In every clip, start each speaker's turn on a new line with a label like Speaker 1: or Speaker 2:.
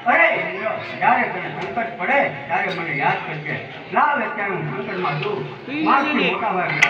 Speaker 1: અરે જ્યારે તને સંકટ પડે ત્યારે મને યાદ કરજે. લાવ અત્યારે હું સંકટમાં છું. મારથી મોટા ભાઈ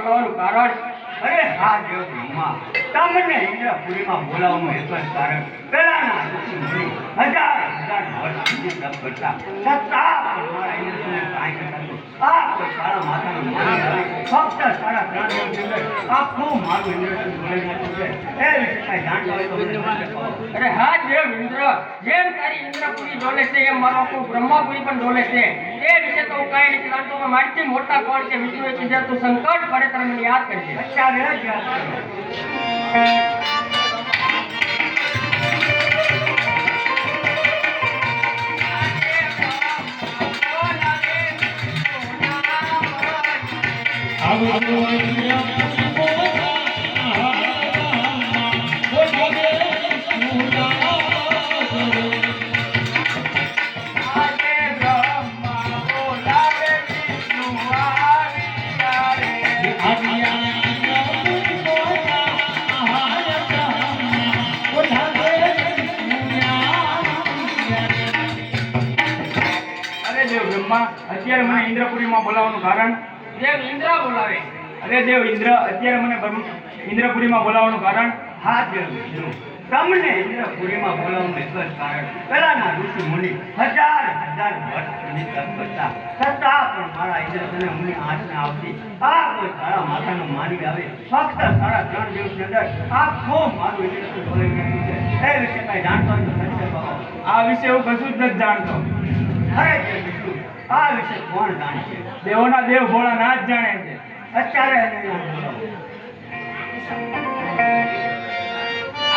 Speaker 1: બોલાવવાનું કારણ અરે હા દેવ બ્રહ્મા તમને ઇન્દ્રપુરીમાં બોલાવવાનું એક જ કારણ પેલાના હજાર વર્ષ સુધી તપ કરતા છતાં મારા ઇન્દ્રને કાંઈ કરતા આ કોઈ સારા માતાનો માની આવે ફક્ત સારા 3 દિવસની અંદર આખું મારું ઇન્દ્રને બોલાવી નાખ્યું છે. એ વિશે કાંઈ જાણતો હોય તો અરે હા દેવ ઇન્દ્ર જેમ તારી ઇન્દ્રપુરી ડોલે છે એમ મારો આખું બ્રહ્માપુરી પણ ડોલે છે. એ વિશે તો હું કાંઈ નથી જાણતો. મારથી મોટા કોણ કે વિષ્ણુએ કીધું તું સંકટ પડે ત્યારે મને યાદ કરજે. અત્યારે અત્યારે મને ઇન્દ્રપુરીમાં બોલાવવાનું કારણ દેવ ઇન્દ્ર બોલાવે. અરે દેવ ઇન્દ્ર અત્યારે મને ઇન્દ્રપુરીમાં બોલાવવાનું કારણ હા દેવ વિષ્ણુ તમને ઇન્દ્રપુરીમાં બોલાવવાનું એક જ કારણ પહેલાના ઋષિ મુનિ હજાર વર્ષ સુધી તપ કરતા છતાં પણ મારા ઇન્દ્રને મુનિ આંચ ના આવતી. આ કોઈ સારા માતાનો માની આવે ફક્ત સારા 3 દિવસની અંદર આખો મારું ઇન્દ્ર બોલાવી નાખ્યું છે. એ વિશે કઈ જાણતો હોય તો સંજય બાબા. આ વિશે હું કશું જ નથી જાણતો. અરે દેવ વિષ્ણુ આ વિશે કોણ જાણે છે? દેવોના દેવ ભોળાનાથ જાણે છે. અત્યારે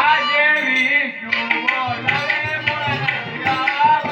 Speaker 1: આજે વિષ્ણુ બોલાવે ભોળાનાથ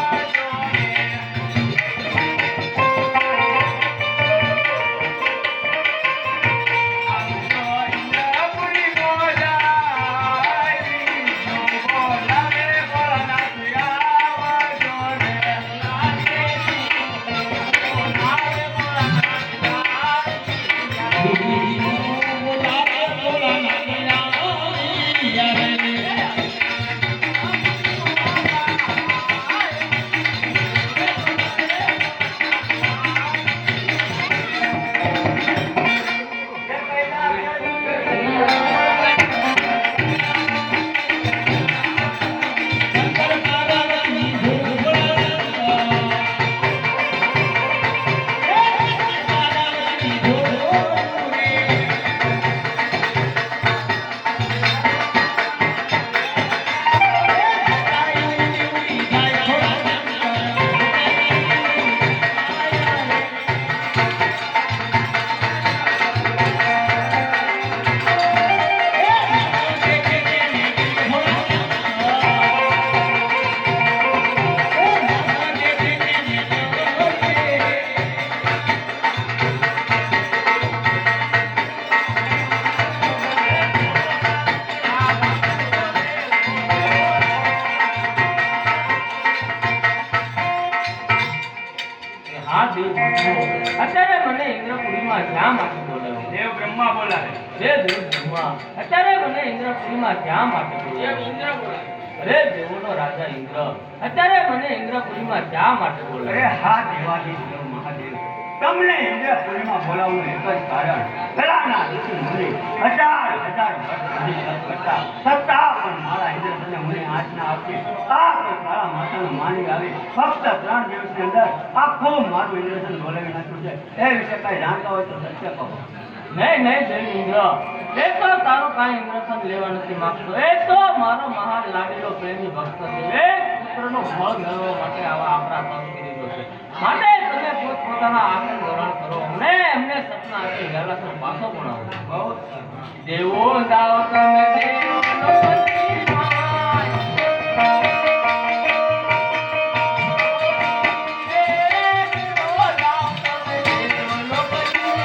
Speaker 2: દેવ બ્રહ્મા અત્યારે મને ઇન્દ્રપુરીમાં શા માટે બોલાવ્યો?
Speaker 1: દેવ બ્રહ્મા બોલાવે.
Speaker 2: હે દેવ બ્રહ્મા અત્યારે મને ઇન્દ્રપુરીમાં શા માટે બોલાવ્યો?
Speaker 1: ઇન્દ્ર બોલાવે.
Speaker 2: અરે દેવોનો રાજા ઇન્દ્ર અત્યારે મને ઇન્દ્રપુરીમાં શા માટે
Speaker 1: અરે
Speaker 2: બોલાવ્યો?
Speaker 1: હા દેવાધીશ દેવ મહાદેવ, તમને ઇન્દ્રપુરીમાં બોલાવવાનું એક જ કારણ, પેલાના ઋષિ મુનિ હજાર હજાર વર્ષ સુધી તપ કરતા છતાં પણ મારા ઇન્દ્રને મુનિ આજ્ઞા આપી આ કોઈ કાળા માતાનું માની આવી ફક્ત 3 દિવસની અંદર આખું મારું ઇન્દ્રજન બોલાવી નાખ્યું છે. એ વિશે કઈ જાણતા હોય તો સત્ય કહો.
Speaker 2: નહીં નહીં દેવ ઇન્દ્ર એ તો તારો કાંઈ ઇન્દ્રસન લેવા નથી માંગતો. એ તો મારો મહાન લાગેલો પ્રેમી ભક્ત છે. એ પુત્રનો ફળ મેળવવા માટે આવા આપણા તપ કરી રહ્યો છે. માટે તમે પોતપોતાના આસન ગ્રહણ કરો અને એમને સપના આપી વહેલાસર પાછો પણ આવો.
Speaker 1: બહુ સરસ.
Speaker 2: દેવો જાઓ તમે દેવોનો પતિમાય. દેવો જાઓ તમે દેવોનો પતિમાય.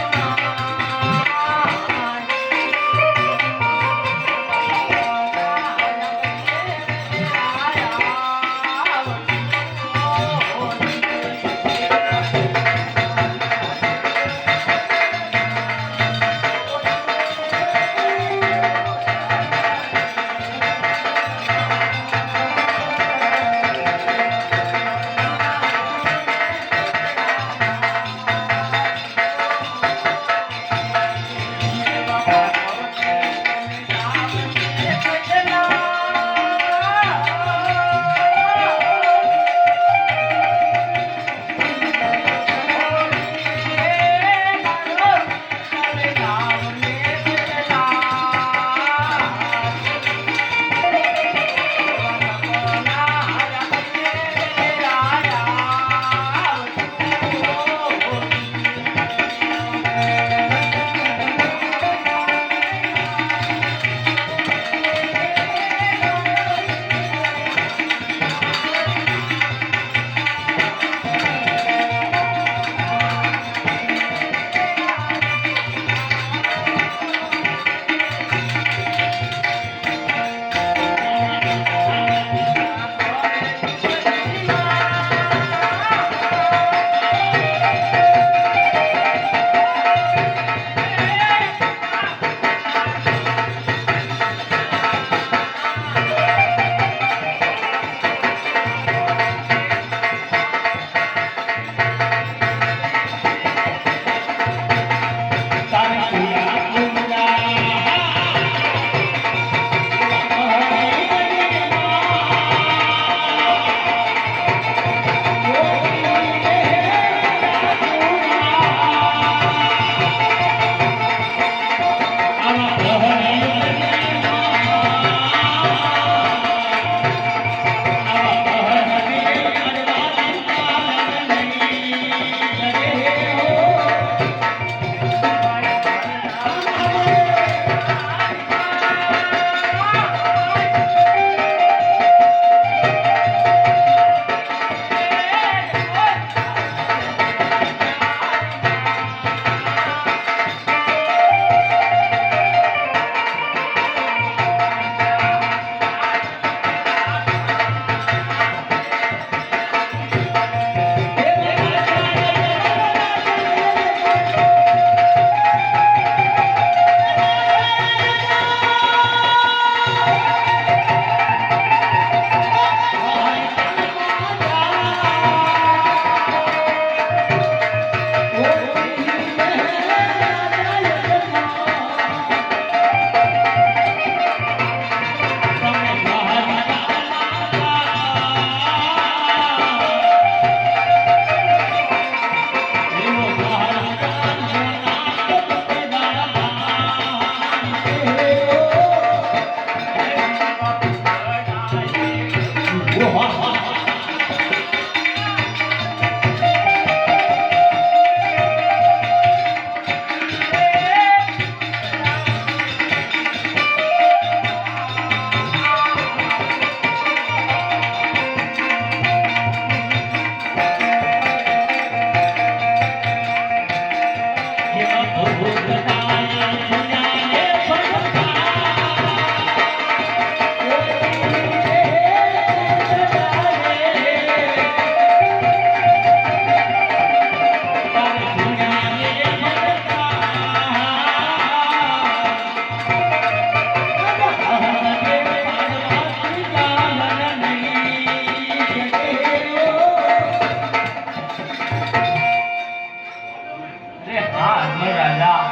Speaker 2: એ હા અજમલ રાજા,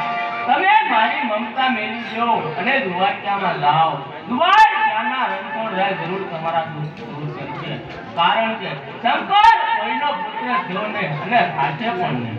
Speaker 2: તમે મારી મમતા મેળવી દો અને દ્વારકામાં લાવો. દ્વારકાના રણછોડરાય જરૂર તમારા દુઃખ દૂર કરશે, કારણ કે શંકર કોઈનો પુત્ર થયો નહીં અને સાથે પણ નહીં.